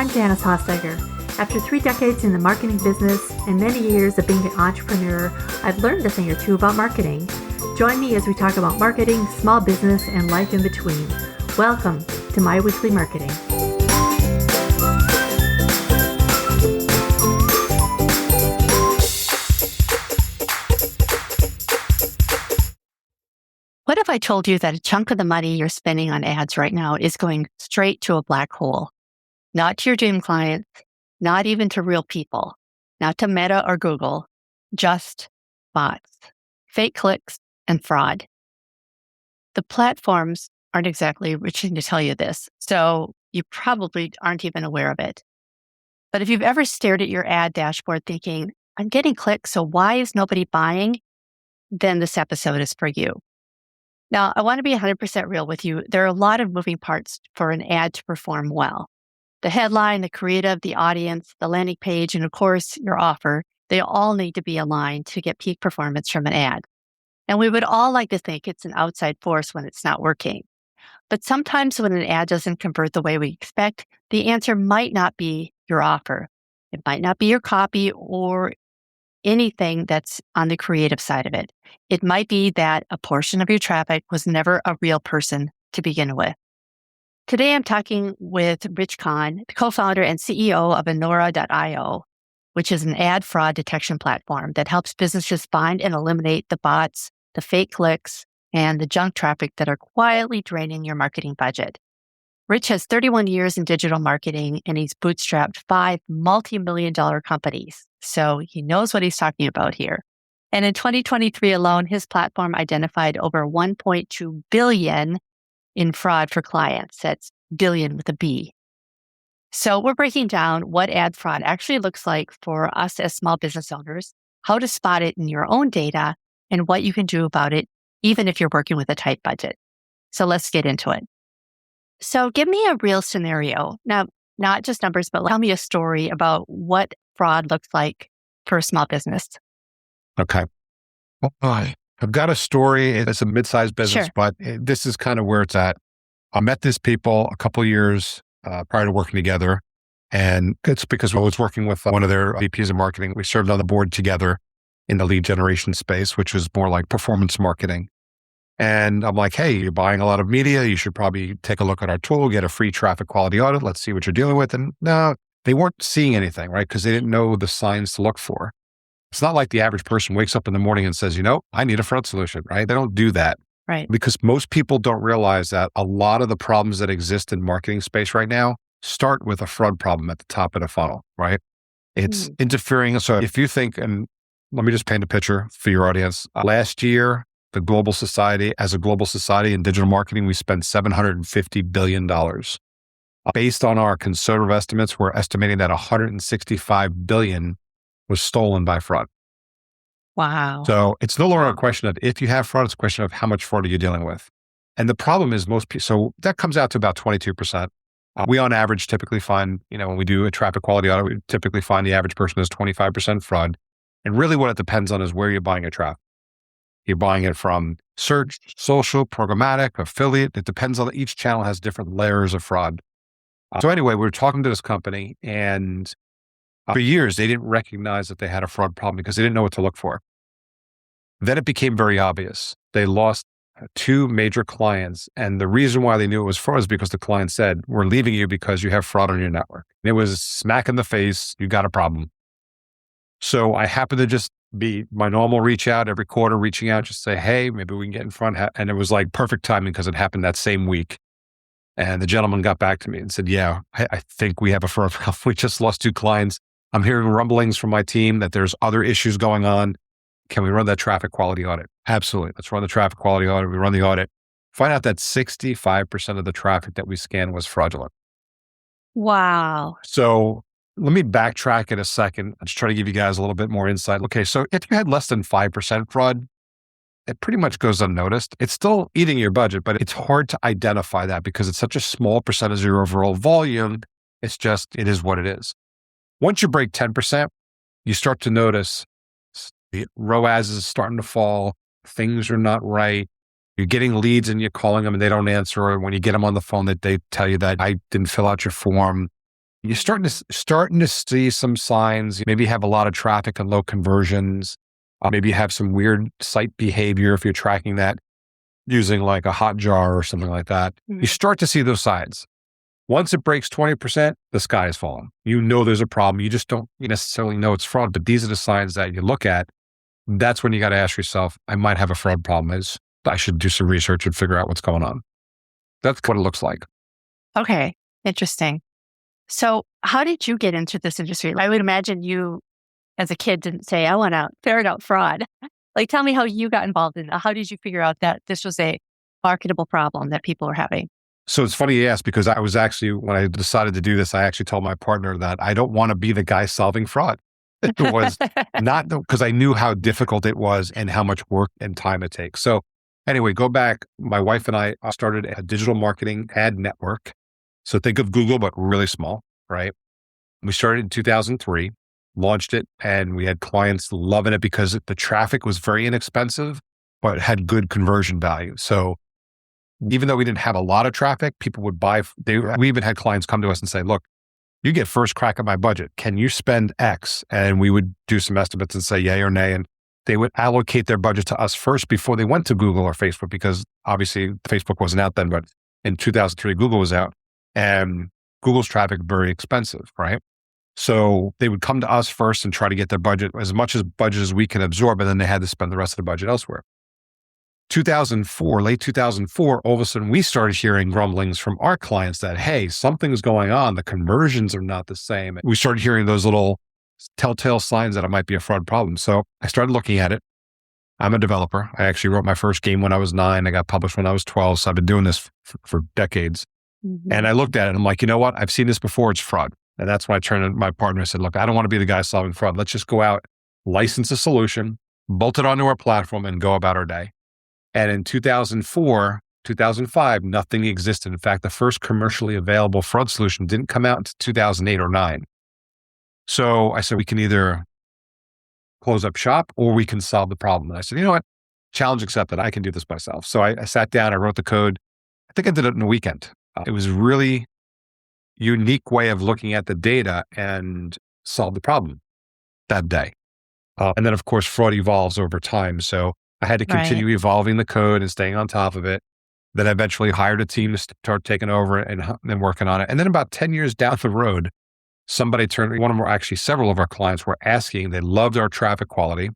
I'm Janice Hossager. After 3 decades in the marketing business and many years of being an entrepreneur, I've learned a thing or two about marketing. Join me as we talk about marketing, small business, and life in between. Welcome to My Weekly Marketing. What if I told you that a chunk of the money you're spending on ads right now is going straight to a black hole? Not to your dream clients, not even to real people, not to Meta or Google, just bots, fake clicks, and fraud. The platforms aren't exactly reaching to tell you this, so you probably aren't even aware of it. But if you've ever stared at your ad dashboard thinking, I'm getting clicks, so why is nobody buying? Then this episode is for you. Now, I want to be 100% real with you. There are a lot of moving parts for an ad to perform well. The headline, the creative, the audience, the landing page, and of course, your offer, they all need to be aligned to get peak performance from an ad. And we would all like to think it's an outside force when it's not working. But sometimes when an ad doesn't convert the way we expect, the answer might not be your offer. It might not be your copy or anything that's on the creative side of it. It might be that a portion of your traffic was never a real person to begin with. Today, I'm talking with Rich Kahn, the co-founder and CEO of Anora.io, which is an ad fraud detection platform that helps businesses find and eliminate the bots, the fake clicks, and the junk traffic that are quietly draining your marketing budget. Rich has 31 years in digital marketing, and he's bootstrapped 5 multi-million-dollar companies. So he knows what he's talking about here. And in 2023 alone, his platform identified over 1.2 billion in fraud for clients. That's billion with a B. So we're breaking down what ad fraud actually looks like for us as small business owners, how to spot it in your own data, and what you can do about it, even if you're working with a tight budget. So let's get into it. So give me a real scenario. Now, not just numbers, but tell me a story about what fraud looks like for a small business. Okay. Well, I've got a story. It's a mid-sized business, Sure. but this is kind of where it's at. I met these people a couple of years prior to working together. And it's because I was working with one of their VPs of marketing. We served on the board together in the lead generation space, which was more like performance marketing. And I'm like, hey, you're buying a lot of media. You should probably take a look at our tool, get a free traffic quality audit. Let's see what you're dealing with. And no, they weren't seeing anything, right? Because they didn't know the signs to look for. It's not like the average person wakes up in the morning and says, I need a fraud solution, right? They don't do that. Right. Because most people don't realize that a lot of the problems that exist in marketing space right now start with a fraud problem at the top of the funnel, right? It's interfering. So if you think, and let me just paint a picture for your audience. Last year, as a global society in digital marketing, we spent $750 billion. Based on our conservative estimates, we're estimating that $165 billion was stolen by fraud. Wow. So it's no longer a question of if you have fraud, it's a question of how much fraud are you dealing with. And the problem is most people, so that comes out to about 22%. We on average typically find, when we do a traffic quality audit, we typically find the average person is 25% fraud. And really what it depends on is where you're buying your traffic. You're buying it from search, social, programmatic, affiliate. It depends on each channel has different layers of fraud. So anyway, we were talking to this company and for years, they didn't recognize that they had a fraud problem because they didn't know what to look for. Then it became very obvious. They lost 2 major clients. And the reason why they knew it was fraud is because the client said, we're leaving you because you have fraud on your network. And it was smack in the face. You got a problem. So I happened to just be my normal reach out every quarter, reaching out, just say, hey, maybe we can get in front. And it was like perfect timing because it happened that same week. And the gentleman got back to me and said, yeah, I think we have a fraud problem. We just lost 2 clients. I'm hearing rumblings from my team that there's other issues going on. Can we run that traffic quality audit? Absolutely. Let's run the traffic quality audit. We run the audit. Find out that 65% of the traffic that we scanned was fraudulent. Wow. So let me backtrack in a second. I'll just try to give you guys a little bit more insight. Okay, so if you had less than 5% fraud, it pretty much goes unnoticed. It's still eating your budget, but it's hard to identify that because it's such a small percentage of your overall volume. It is what it is. Once you break 10%, you start to notice the ROAS is starting to fall. Things are not right. You're getting leads and you're calling them and they don't answer. Or when you get them on the phone, that they tell you that I didn't fill out your form. You're starting to see some signs. Maybe you have a lot of traffic and low conversions. Maybe you have some weird site behavior if you're tracking that using like a hot jar or something like that. You start to see those signs. Once it breaks 20%, the sky is falling. You know there's a problem. You just don't necessarily know it's fraud, but these are the signs that you look at. That's when you got to ask yourself, I might have a fraud problem. I should do some research and figure out what's going on. That's what it looks like. Okay. Interesting. So how did you get into this industry? I would imagine you as a kid didn't say, I want to ferret out fraud. Like, tell me how you got involved in it. How did you figure out that this was a marketable problem that people were having? So it's funny you ask, because I was actually, when I decided to do this, I actually told my partner that I don't want to be the guy solving fraud. It was not because I knew how difficult it was and how much work and time it takes. So anyway, go back. My wife and I started a digital marketing ad network. So think of Google, but really small, right? We started in 2003, launched it, and we had clients loving it because the traffic was very inexpensive, but had good conversion value. So even though we didn't have a lot of traffic, people would buy. We even had clients come to us and say, look, you get first crack at my budget. Can you spend X? And we would do some estimates and say yay or nay. And they would allocate their budget to us first before they went to Google or Facebook, because obviously Facebook wasn't out then, but in 2003, Google was out, and Google's traffic very expensive, right? So they would come to us first and try to get their budget, as much as budget as we can absorb, and then they had to spend the rest of the budget elsewhere. 2004, late 2004, all of a sudden we started hearing grumblings from our clients that, hey, something's going on. The conversions are not the same. We started hearing those little telltale signs that it might be a fraud problem. So I started looking at it. I'm a developer. I actually wrote my first game when I was 9. I got published when I was 12. So I've been doing this for decades. And I looked at it and I'm like, you know what? I've seen this before. It's fraud. And that's when I turned to my partner and said, look, I don't want to be the guy solving fraud. Let's just go out, license a solution, bolt it onto our platform, and go about our day. And in 2004, 2005, nothing existed. In fact, the first commercially available fraud solution didn't come out until 2008 or 9. So I said, we can either close up shop or we can solve the problem. And I said, you know what? Challenge accepted. I can do this myself. So I sat down, I wrote the code. I think I did it in a weekend. It was a really unique way of looking at the data and solve the problem that day. And then, of course, fraud evolves over time. So I had to continue evolving the code and staying on top of it. Then I eventually hired a team to start taking over and working on it. And then about 10 years down the road, several of our clients were asking, they loved our traffic quality.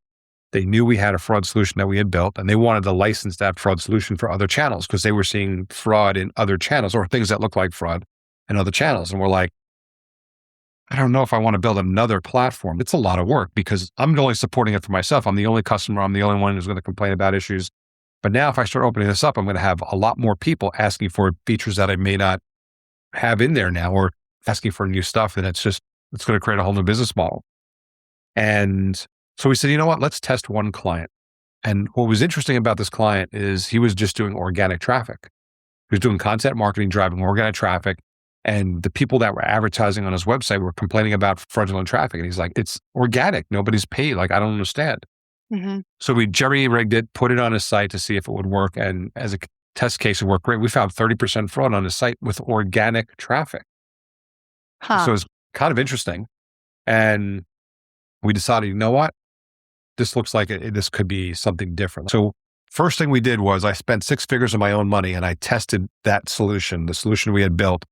They knew we had a fraud solution that we had built, and they wanted to license that fraud solution for other channels because they were seeing fraud in other channels or things that look like fraud in other channels. And we're like, I don't know if I want to build another platform. It's a lot of work because I'm only supporting it for myself. I'm the only customer. I'm the only one who's going to complain about issues. But now if I start opening this up, I'm going to have a lot more people asking for features that I may not have in there now, or asking for new stuff. And it's going to create a whole new business model. And so we said, you know what, let's test one client. And what was interesting about this client is he was just doing organic traffic. He was doing content marketing, driving organic traffic. And the people that were advertising on his website were complaining about fraudulent traffic. And he's like, it's organic. Nobody's paid. Like, I don't understand. So we jerry-rigged it, put it on his site to see if it would work. And as a test case, it worked great. We found 30% fraud on his site with organic traffic. So it's kind of interesting. And we decided, you know what? This looks like this could be something different. So first thing we did was I spent 6 figures of my own money and I tested that solution, the solution we had built,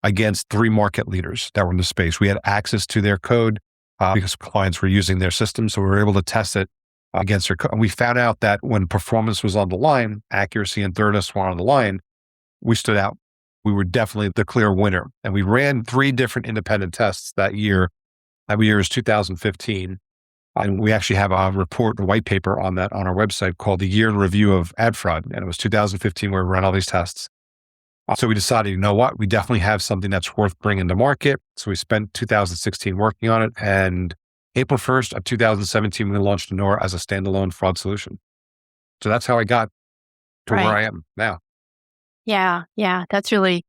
against 3 market leaders that were in the space. We had access to their code because clients were using their system. So we were able to test it against their code. And we found out that when performance was on the line, accuracy and thoroughness were on the line, we stood out. We were definitely the clear winner. And we ran 3 different independent tests that year. That year is 2015. And we actually have a white paper on that on our website called The Year in Review of Ad Fraud. And it was 2015 where we ran all these tests. So we decided, you know what, we definitely have something that's worth bringing to market. So we spent 2016 working on it. And April 1st of 2017, we launched Nora as a standalone fraud solution. So that's how I got to where I am now. Yeah. That's really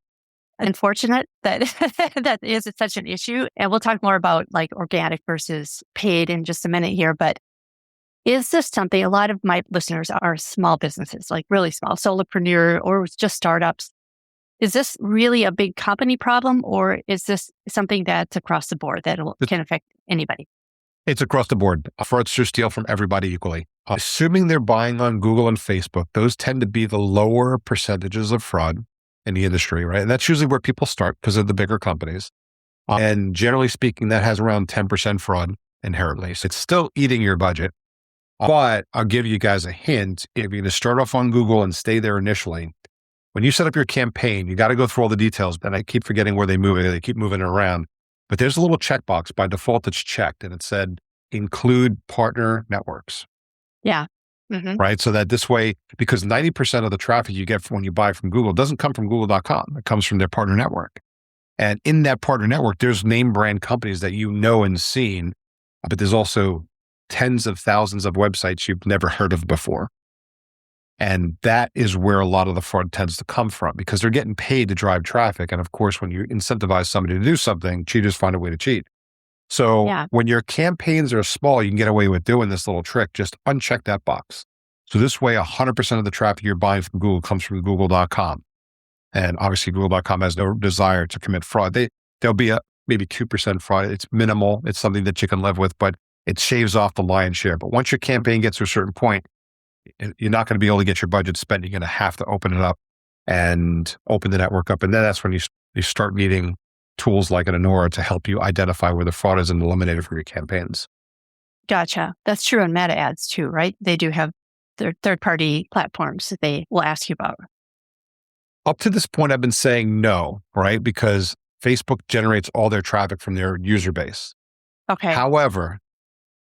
unfortunate that that is such an issue. And we'll talk more about like organic versus paid in just a minute here. But is this something, a lot of my listeners are small businesses, like really small, solopreneur or just startups. is this really a big company problem, or is this something that's across the board that can affect anybody? It's across the board. Fraudsters steal from everybody equally. Assuming they're buying on Google and Facebook, those tend to be the lower percentages of fraud in the industry, right? And that's usually where people start because of the bigger companies. And generally speaking, that has around 10% fraud inherently. So it's still eating your budget. But I'll give you guys a hint. If you're going to start off on Google and stay there initially, when you set up your campaign, you got to go through all the details. And I keep forgetting where they move it. They keep moving it around. But there's a little checkbox by default that's checked, and it said include partner networks. Yeah. Mm-hmm. Right. So that this way, because 90% of the traffic you get when you buy from Google doesn't come from Google.com. It comes from their partner network. And in that partner network, there's name brand companies that you know and seen, but there's also tens of thousands of websites you've never heard of before. And that is where a lot of the fraud tends to come from because they're getting paid to drive traffic. And of course, when you incentivize somebody to do something, cheaters find a way to cheat. So when your campaigns are small, you can get away with doing this little trick. Just uncheck that box. So this way, 100% of the traffic you're buying from Google comes from Google.com. And obviously, Google.com has no desire to commit fraud. There'll be maybe 2% fraud. It's minimal. It's something that you can live with, but it shaves off the lion's share. But once your campaign gets to a certain point, you're not going to be able to get your budget spent. You're going to have to open it up and open the network up. And then that's when you start needing tools like an Anora to help you identify where the fraud is and eliminate it for your campaigns. Gotcha. That's true on Meta ads too, right? They do have their third-party platforms that they will ask you about. Up to this point, I've been saying no, right? Because Facebook generates all their traffic from their user base. Okay. However,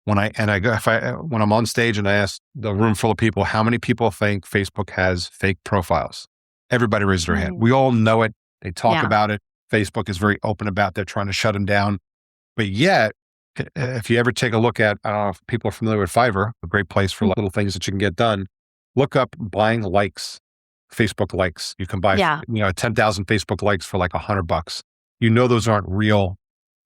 when I'm on stage and I ask the room full of people, how many people think Facebook has fake profiles? Everybody raises their hand. We all know it. They talk about it. Facebook is very open about they're trying to shut them down. But yet, if you ever take a look at, I don't know if people are familiar with Fiverr, a great place for little things that you can get done, look up buying likes, Facebook likes. You can buy 10,000 Facebook likes for like $100. You know those aren't real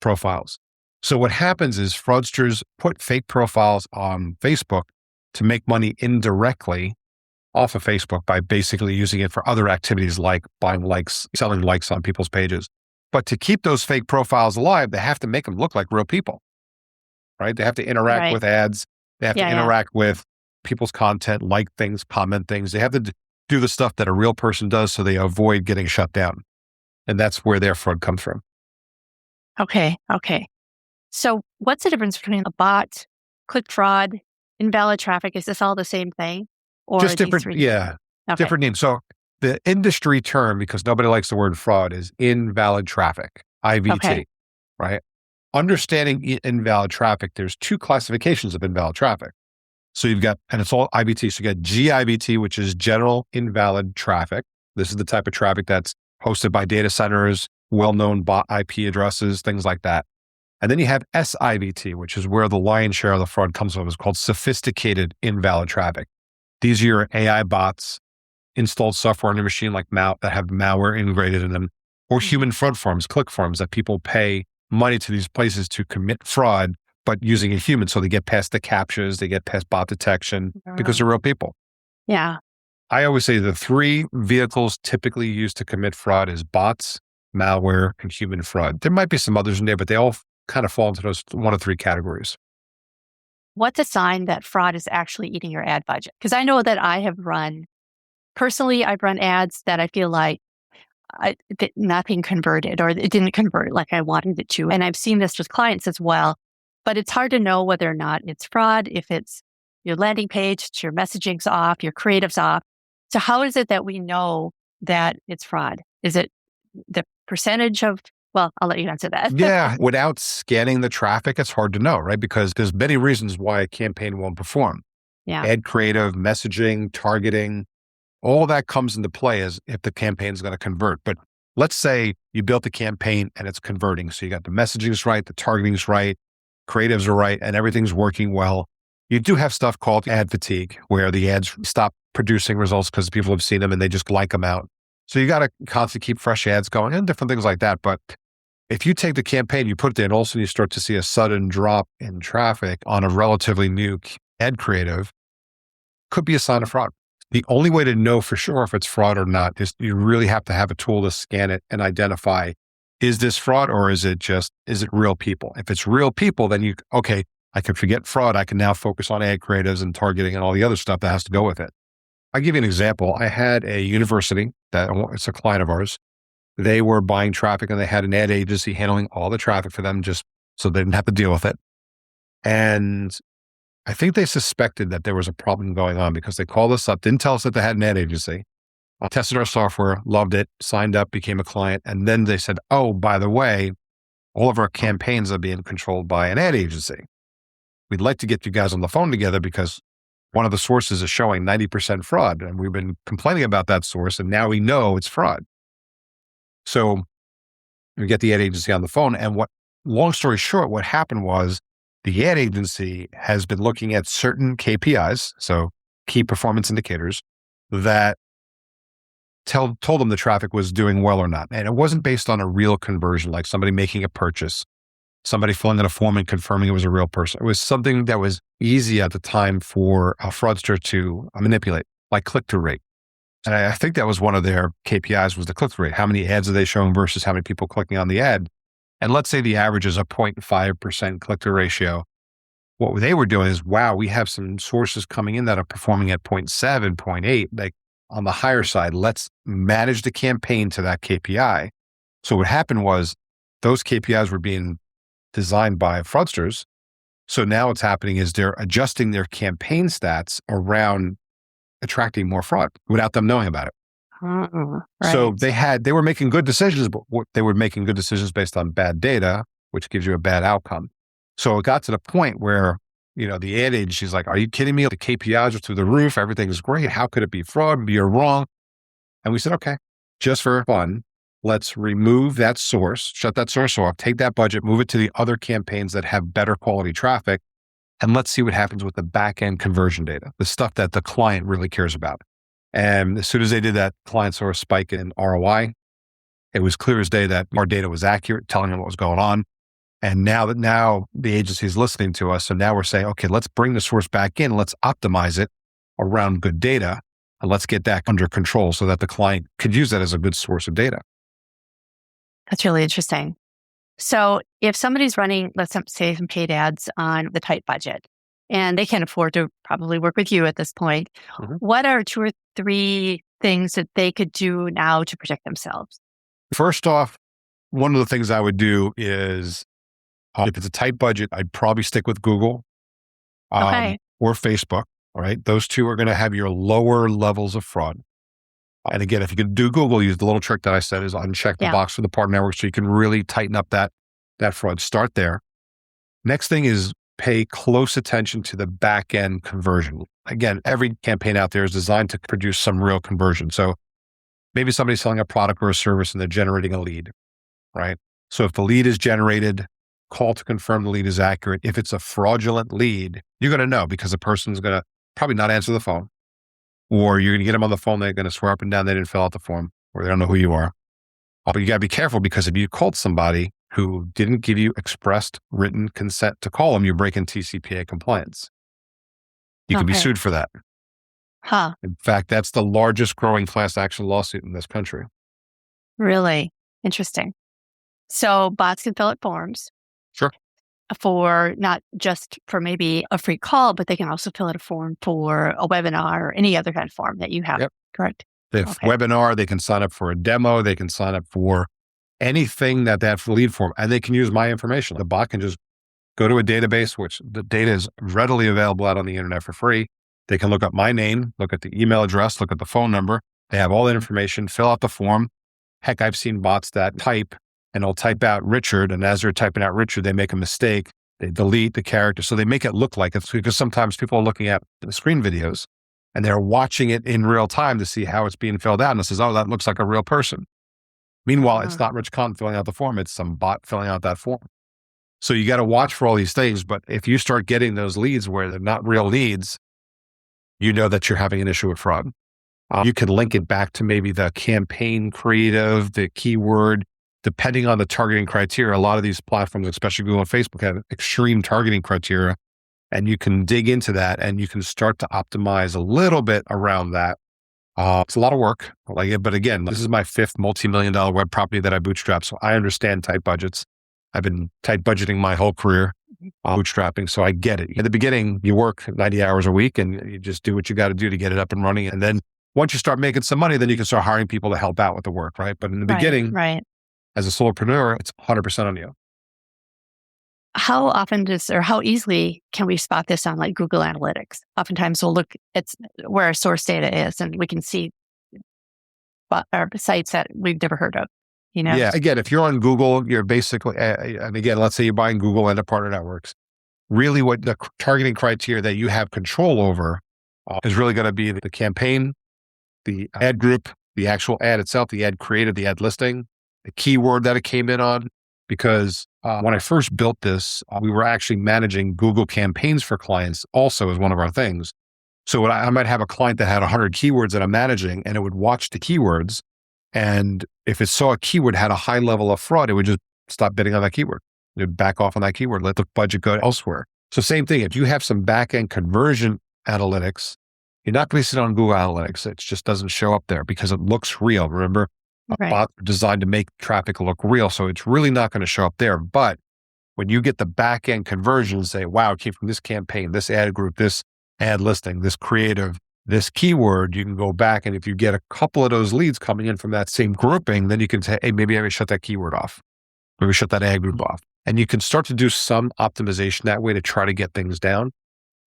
profiles. So what happens is fraudsters put fake profiles on Facebook to make money indirectly off of Facebook by basically using it for other activities like buying likes, selling likes on people's pages. But to keep those fake profiles alive, they have to make them look like real people, right? They have to interact with ads. They have to interact with people's content, like things, comment things. They have to do the stuff that a real person does so they avoid getting shut down. And that's where their fraud comes from. Okay. So what's the difference between a bot, click fraud, invalid traffic? Is this all the same thing? Or just different, different names. So the industry term, because nobody likes the word fraud, is invalid traffic, IVT, right? Understanding invalid traffic, there's two classifications of invalid traffic. So you've got, and it's all IVT. So you got GIVT, which is general invalid traffic. This is the type of traffic that's hosted by data centers, well-known bot IP addresses, things like that. And then you have SIVT, which is where the lion's share of the fraud comes from. It's called sophisticated invalid traffic. These are your AI bots, installed software on your machine like that have malware integrated in them, or human fraud forms, click forms that people pay money to these places to commit fraud, but using a human. So they get past the CAPTCHAs, they get past bot detection because they're real people. Yeah. I always say the three vehicles typically used to commit fraud is bots, malware, and human fraud. There might be some others in there, but they all kind of fall into those one of three categories. What's a sign that fraud is actually eating your ad budget? Because I know that I've run ads that I feel like nothing converted or it didn't convert like I wanted it to. And I've seen this with clients as well, but it's hard to know whether or not it's fraud, if it's your landing page, it's your messaging's off, your creative's off. So how is it that we know that it's fraud? Is it the percentage of, well, I'll let you answer that. Yeah. Without scanning the traffic, it's hard to know, right? Because there's many reasons why a campaign won't perform. Yeah. Ad creative, messaging, targeting, all that comes into play as if the campaign is going to convert. But let's say you built a campaign and it's converting. So you got the messaging's right, the targeting's right, creatives are right, and everything's working well. You do have stuff called ad fatigue, where the ads stop producing results because people have seen them and they just like them out. So you got to constantly keep fresh ads going and different things like that. But if you take the campaign, you put it there, and all of a sudden you start to see a sudden drop in traffic on a relatively new ad creative, could be a sign of fraud. The only way to know for sure if it's fraud or not is you really have to have a tool to scan it and identify, is this fraud or is it real people? If it's real people, then okay, I can forget fraud. I can now focus on ad creatives and targeting and all the other stuff that has to go with it. I'll give you an example. I had a university it's a client of ours. They were buying traffic and they had an ad agency handling all the traffic for them just so they didn't have to deal with it. And I think they suspected that there was a problem going on because they called us up, didn't tell us that they had an ad agency, tested our software, loved it, signed up, became a client. And then they said, oh, by the way, all of our campaigns are being controlled by an ad agency. We'd like to get you guys on the phone together because one of the sources is showing 90% fraud. And we've been complaining about that source and now we know it's fraud. So we get the ad agency on the phone. And long story short, what happened was the ad agency has been looking at certain KPIs, so key performance indicators, that told them the traffic was doing well or not. And it wasn't based on a real conversion, like somebody making a purchase, somebody filling out a form and confirming it was a real person. It was something that was easy at the time for a fraudster to manipulate, like click-through rate. And I think that was one of their KPIs was the click-through rate. How many ads are they showing versus how many people clicking on the ad? And let's say the average is a 0.5% click-through ratio. What they were doing is, wow, we have some sources coming in that are performing at 0.7, 0.8, like on the higher side. Let's manage the campaign to that KPI. So what happened was those KPIs were being designed by fraudsters. So now what's happening is they're adjusting their campaign stats around attracting more fraud without them knowing about it. Right. So they were making good decisions, but they were making good decisions based on bad data, which gives you a bad outcome. So it got to the point where, the ad agency's like, are you kidding me? The KPIs are through the roof. Everything's great. How could it be fraud? You're wrong. And we said, okay, just for fun, let's remove that source, shut that source off, take that budget, move it to the other campaigns that have better quality traffic. And let's see what happens with the back end conversion data, the stuff that the client really cares about. And as soon as they did that, clients saw a spike in ROI. It was clear as day that our data was accurate, telling them what was going on. And now the agency is listening to us. So now we're saying, okay, let's bring the source back in. Let's optimize it around good data. And let's get that under control so that the client could use that as a good source of data. That's really interesting. So if somebody's running, let's say, some paid ads on the tight budget, and they can afford to probably work with you at this point, what are 2 or 3 things that they could do now to protect themselves? First off, one of the things I would do is, if it's a tight budget, I'd probably stick with Google or Facebook. All right. Those two are going to have your lower levels of fraud. And again, if you could do Google, use the little trick that I said is uncheck the box for the partner network so you can really tighten up that fraud. Start there. Next thing is pay close attention to the back end conversion. Again, every campaign out there is designed to produce some real conversion. So maybe somebody's selling a product or a service and they're generating a lead, right? So if the lead is generated, call to confirm the lead is accurate. If it's a fraudulent lead, you're going to know because the person's going to probably not answer the phone, or you're going to get them on the phone. They're going to swear up and down they didn't fill out the form, or they don't know who you are. But you got to be careful because if you called somebody who didn't give you expressed written consent to call them, you're breaking TCPA compliance. You can be sued for that. In fact, that's the largest growing class action lawsuit in this country. Really? Interesting. So bots can fill out forms. Sure. For not just for maybe a free call, but they can also fill out a form for a webinar or any other kind of form that you have. Yep. Correct? Webinar, they can sign up for a demo, they can sign up for anything that lead form, and they can use my information. The bot can just go to a database, which the data is readily available out on the internet for free. They can look up my name, look at the email address, look at the phone number. They have all that information, fill out the form. Heck, I've seen bots that type and they'll type out Richard. And as they're typing out Richard, they make a mistake. They delete the character. So they make it look like it's because sometimes people are looking at the screen videos and they're watching it in real time to see how it's being filled out. And it says, oh, that looks like a real person. Meanwhile, it's not Rich Kahn filling out the form. It's some bot filling out that form. So you got to watch for all these things. But if you start getting those leads where they're not real leads, you know that you're having an issue with fraud. You can link it back to maybe the campaign creative, the keyword, depending on the targeting criteria. A lot of these platforms, especially Google and Facebook, have extreme targeting criteria, and you can dig into that and you can start to optimize a little bit around that It's a lot of work. But again, this is my fifth multi-million-dollar web property that I bootstrap. So I understand tight budgets. I've been tight budgeting my whole career, bootstrapping. So I get it. In the beginning, you work 90 hours a week and you just do what you got to do to get it up and running. And then once you start making some money, then you can start hiring people to help out with the work, right? But in the beginning, right. as a solopreneur, it's 100% on you. How often how easily can we spot this on like Google Analytics? Oftentimes we'll look at where our source data is and we can see our sites that we've never heard of, Yeah. Again, if you're on Google, you're basically, and again, let's say you're buying Google and a partner networks. Really what the targeting criteria that you have control over is really going to be the campaign, the ad group, the actual ad itself, the ad creative, the ad listing, the keyword that it came in on. Because when I first built this, we were actually managing Google campaigns for clients also as one of our things. So I might have a client that had 100 keywords that I'm managing and it would watch the keywords. And if it saw a keyword had a high level of fraud, it would just stop bidding on that keyword. It would back off on that keyword, let the budget go elsewhere. So same thing, if you have some back-end conversion analytics, you're not going to see it on Google Analytics. It just doesn't show up there because it looks real. Remember, bots are designed to make traffic look real. So it's really not going to show up there. But when you get the back-end conversions, say, wow, it came from this campaign, this ad group, this ad listing, this creative, this keyword, you can go back. And if you get a couple of those leads coming in from that same grouping, then you can say, hey, maybe I may shut that keyword off. Maybe shut that ad group off. And you can start to do some optimization that way to try to get things down.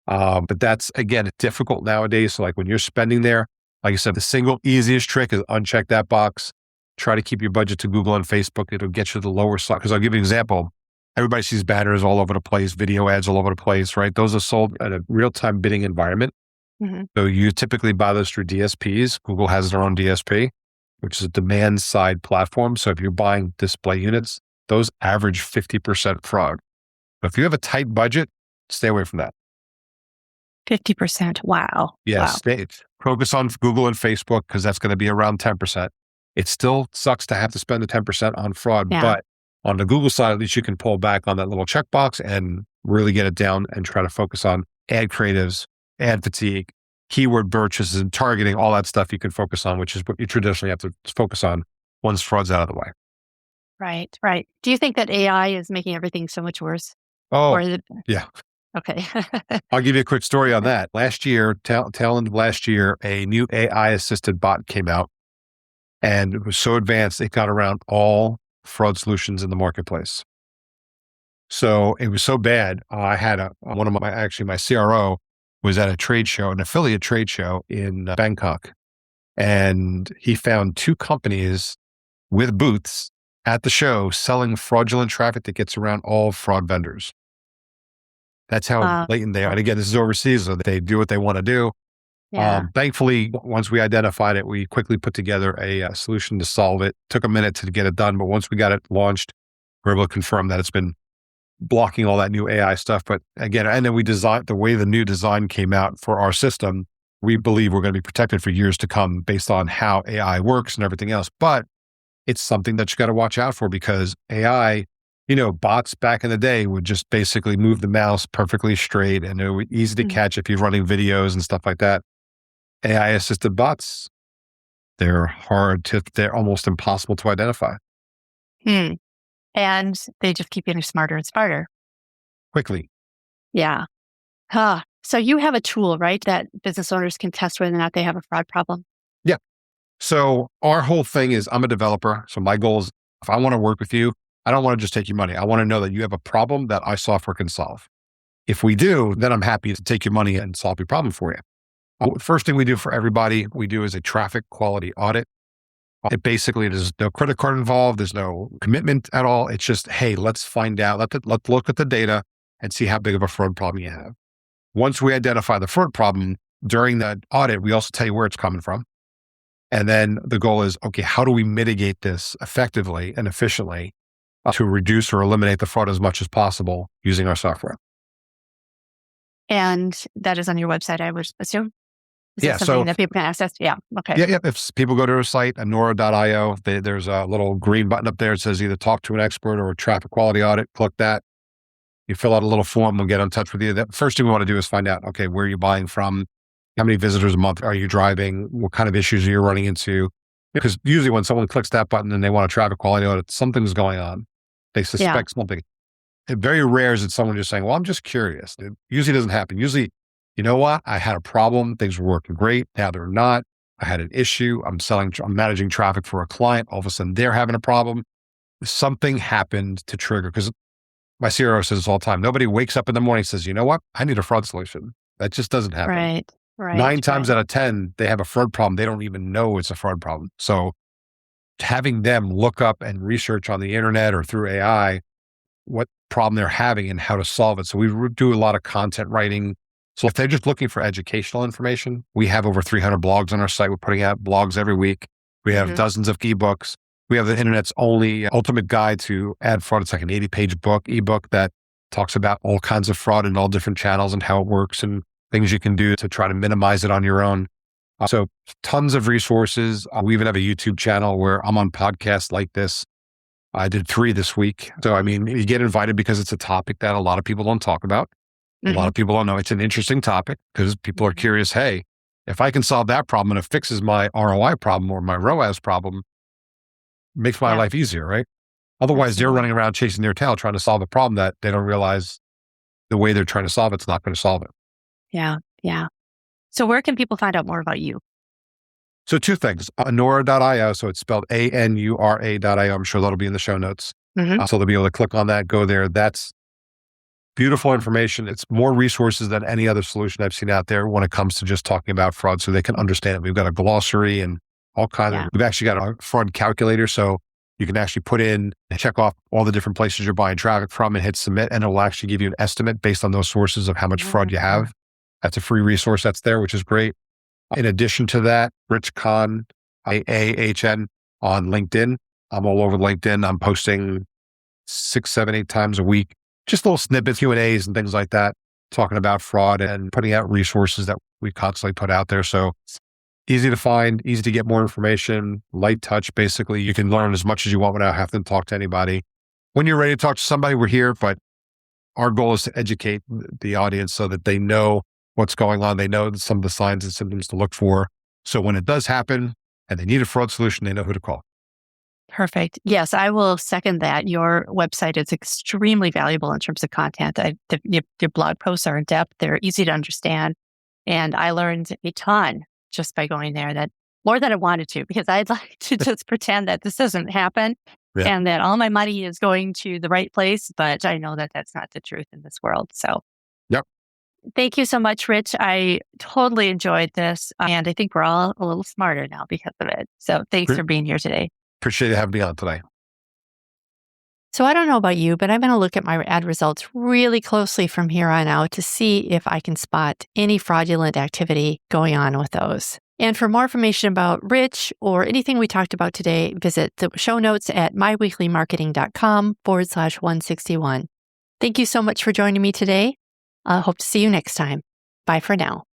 But that's, again, difficult nowadays. So like when you're spending there, like I said, the single easiest trick is uncheck that box. Try to keep your budget to Google and Facebook. It'll get you the lower slot. Because I'll give you an example. Everybody sees banners all over the place, video ads all over the place, right? Those are sold at a real-time bidding environment. Mm-hmm. So you typically buy those through DSPs. Google has their own DSP, which is a demand-side platform. So if you're buying display units, those average 50% fraud. But if you have a tight budget, stay away from that. 50%. Wow. Yes. Wow. Focus on Google and Facebook because that's going to be around 10%. It still sucks to have to spend the 10% on fraud, but on the Google side, at least you can pull back on that little checkbox and really get it down and try to focus on ad creatives, ad fatigue, keyword purchases, and targeting, all that stuff you can focus on, which is what you traditionally have to focus on once fraud's out of the way. Right, right. Do you think that AI is making everything so much worse? Oh, yeah. Okay. I'll give you a quick story on that. Last year, tail end of last year, a new AI-assisted bot came out. And it was so advanced, it got around all fraud solutions in the marketplace. So it was so bad. I had one of my CRO was at a trade show, an affiliate trade show in Bangkok. And he found two companies with booths at the show selling fraudulent traffic that gets around all fraud vendors. That's how blatant they are. And again, this is overseas, so they do what they want to do. Yeah. Thankfully, once we identified it, we quickly put together a solution to solve it. Took a minute to get it done, but once we got it launched, we were able to confirm that it's been blocking all that new AI stuff. But again, and then we designed the way the new design came out for our system. We believe we're going to be protected for years to come based on how AI works and everything else. But it's something that you got to watch out for because AI, bots back in the day would just basically move the mouse perfectly straight and it would be easy to catch if you're running videos and stuff like that. AI assisted bots, they're almost impossible to identify. And they just keep getting smarter and smarter. Quickly. Yeah. So you have a tool, right, that business owners can test whether or not they have a fraud problem? Yeah. So our whole thing is I'm a developer. So my goal is if I want to work with you, I don't want to just take your money. I want to know that you have a problem that our software can solve. If we do, then I'm happy to take your money and solve your problem for you. First thing we do for everybody, we do is a traffic quality audit. It basically, there's no credit card involved. There's no commitment at all. It's just, hey, let's find out. Let's look at the data and see how big of a fraud problem you have. Once we identify the fraud problem during that audit, we also tell you where it's coming from. And then the goal is, okay, how do we mitigate this effectively and efficiently to reduce or eliminate the fraud as much as possible using our software? And that is on your website, I would assume? Is that something that people can access? Yeah. Okay. Yeah. If people go to our site, anora.io, there's a little green button up there. It says either talk to an expert or a traffic quality audit. Click that. You fill out a little form. We'll get in touch with you. The first thing we want to do is find out, okay, where are you buying from? How many visitors a month are you driving? What kind of issues are you running into? Because usually when someone clicks that button and they want a traffic quality audit, something's going on. They Yeah. suspect something. It very rare is it someone just saying, well, I'm just curious. It usually doesn't happen. Usually, you know what? I had a problem. Things were working great. Now they're not. I had an issue. I'm managing traffic for a client. All of a sudden they're having a problem. Something happened to trigger, because my CRO says this all the time. Nobody wakes up in the morning and says, you know what? I need a fraud solution. That just doesn't happen. Right. Right. 9 times out of 10, they have a fraud problem. They don't even know it's a fraud problem. So having them look up and research on the internet or through AI what problem they're having and how to solve it. So we do a lot of content writing. So if they're just looking for educational information, we have over 300 blogs on our site. We're putting out blogs every week. We have dozens of ebooks. We have the internet's only ultimate guide to ad fraud. It's like an 80-page ebook that talks about all kinds of fraud in all different channels and how it works and things you can do to try to minimize it on your own. So tons of resources. We even have a YouTube channel where I'm on podcasts like this. I did 3 this week. So, I mean, you get invited because it's a topic that a lot of people don't talk about. A lot of people don't know. It's an interesting topic because people are curious. Hey, if I can solve that problem and it fixes my ROI problem or my ROAS problem, makes my life easier, right? Otherwise, they're running around chasing their tail trying to solve a problem that they don't realize the way they're trying to solve it's not going to solve it. Yeah. Yeah. So where can people find out more about you? So 2 things, anura.io. So it's spelled ANURA.io. I'm sure that'll be in the show notes. So they'll be able to click on that, go there. That's beautiful information. It's more resources than any other solution I've seen out there when it comes to just talking about fraud so they can understand it. We've got a glossary and all kinds of, we've actually got a fraud calculator. So you can actually put in and check off all the different places you're buying traffic from and hit submit, and it will actually give you an estimate based on those sources of how much fraud you have. That's a free resource that's there, which is great. In addition to that, Rich Kahn, IAHN on LinkedIn. I'm all over LinkedIn. I'm posting 6, 7, 8 times a week, just little snippets, Q&As and things like that, talking about fraud and putting out resources that we constantly put out there. So easy to find, easy to get more information, light touch. Basically, you can learn as much as you want without having to talk to anybody. When you're ready to talk to somebody, we're here, but our goal is to educate the audience so that they know what's going on. They know some of the signs and symptoms to look for. So when it does happen and they need a fraud solution, they know who to call. Perfect. Yes, I will second that. Your website is extremely valuable in terms of content. Your blog posts are in depth. They're easy to understand. And I learned a ton just by going there, that more than I wanted to, because I'd like to just pretend that this doesn't happen and that all my money is going to the right place. But I know that that's not the truth in this world. So thank you so much, Rich. I totally enjoyed this. And I think we're all a little smarter now because of it. So thanks for being here today. Appreciate you having me on today. So I don't know about you, but I'm going to look at my ad results really closely from here on out to see if I can spot any fraudulent activity going on with those. And for more information about Rich or anything we talked about today, visit the show notes at myweeklymarketing.com/161. Thank you so much for joining me today. I hope to see you next time. Bye for now.